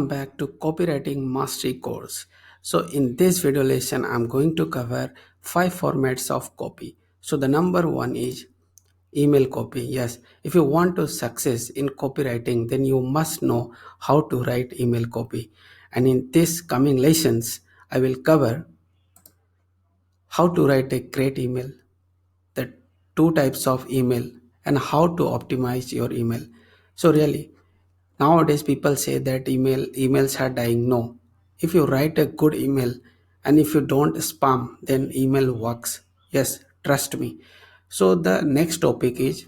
Back to copywriting mastery course. So in this video lesson I'm going to cover five formats of copy. So the number one is email copy. Yes, if you want to success in copywriting, then you must know how to write email copy. And in this coming lessons I will cover how to write a great email, the two types of email, and how to optimize your email. So really, nowadays people say that emails are dying. No. If you write a good email and if you don't spam, then email works. Yes, trust me. So the next topic is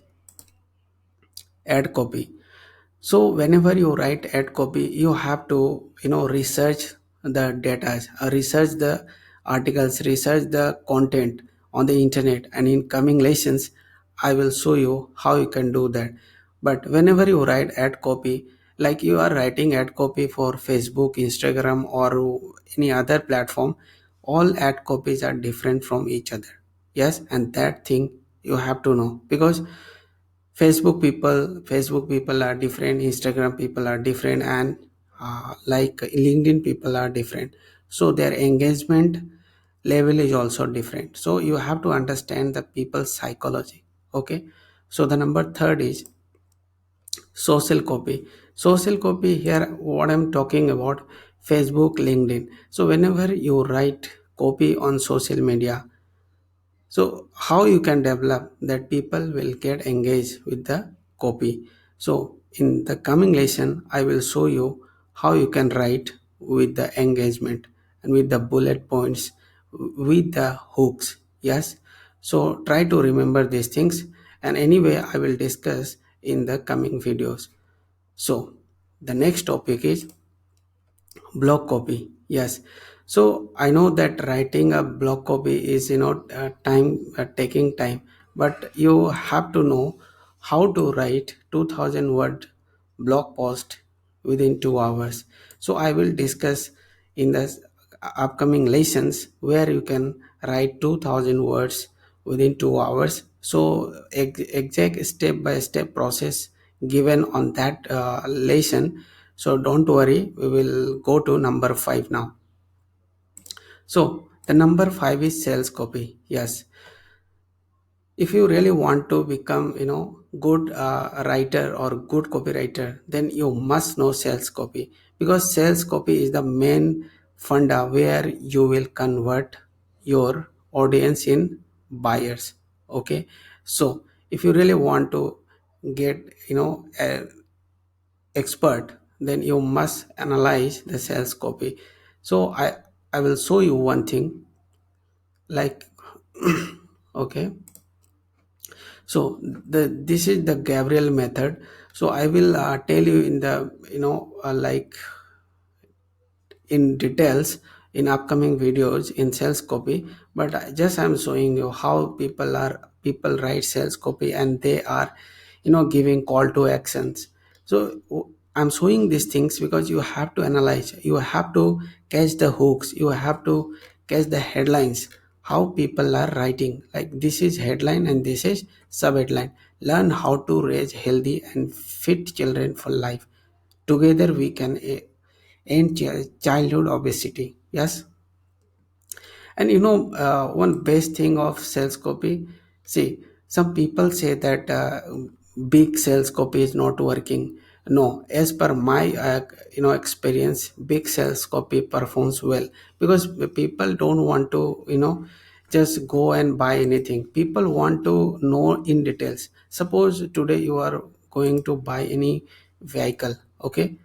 ad copy. So whenever you write ad copy, you have to research the data, research the articles, research the content on the internet, and in coming lessons I will show you how you can do that. But whenever you write ad copy, like you are writing ad copy for Facebook, Instagram, or any other platform, all ad copies are different from each other. Yes, and that thing you have to know, because Facebook people are different, Instagram people are different, and like LinkedIn people are different. So their engagement level is also different. So you have to understand the people's psychology. Okay. So the number third is social copy. Social copy here, what I'm talking about, Facebook, LinkedIn. So whenever you write copy on social media, so how you can develop that people will get engaged with the copy. So in the coming lesson I will show you how you can write with the engagement and with the bullet points, with the hooks. Yes, so try to remember these things, and anyway I will discuss in the coming videos. So the next topic is block copy. Yes, so I know that writing a block copy is time taking time, but you have to know how to write 2000 word blog post within 2 hours. So I will discuss in the upcoming lessons where you can write 2000 words within 2 hours. So exact step by step process given on that lesson. So don't worry, we will go to number 5 now. So the number 5 is sales copy. Yes, if you really want to become good writer or good copywriter, then you must know sales copy, because sales copy is the main funda where you will convert your audience in buyers. Okay, so if you really want to get a expert, then you must analyze the sales copy. So I will show you one thing, like okay. So this is the Gabriel method. So I will tell you in the like in details in upcoming videos in sales copy, but just I'm showing you how people write sales copy and they are giving call to actions. So I'm showing these things because you have to analyze, you have to catch the hooks, you have to catch the headlines, how people are writing, like this is headline and this is sub headline. Learn how to raise healthy and fit children for life. Together we can end childhood obesity. Yes, and one best thing of sales copy. See, some people say that big sales copy is not working. No, as per my experience, big sales copy performs well, because people don't want to just go and buy anything. People want to know in details. Suppose today you are going to buy any vehicle. Okay,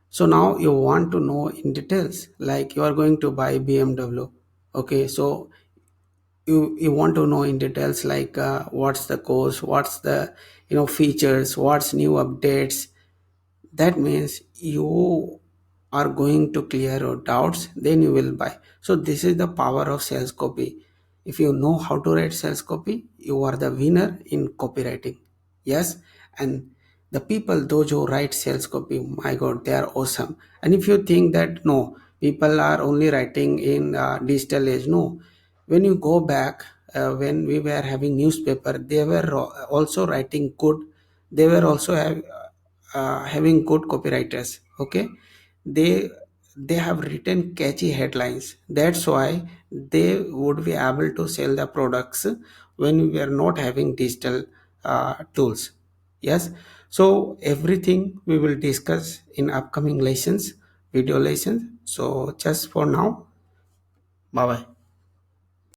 so now you want to know in details, like you are going to buy BMW. Okay, so you want to know in details, like what's the cost, what's the features, what's new updates. That means you are going to clear your doubts, then you will buy. So this is the power of sales copy. If you know how to write sales copy, you are the winner in copywriting. Yes, and the people those who write sales copy, my god, they are awesome. And if you think that no, people are only writing in digital age, no. When you go back, when we were having newspaper, they were also writing good, they were also having good copywriters. Okay, they they have written catchy headlines. That's why they would be able to sell the products when we are not having digital tools. Yes, so everything we will discuss in upcoming lessons, video lessons. So just for now, bye bye.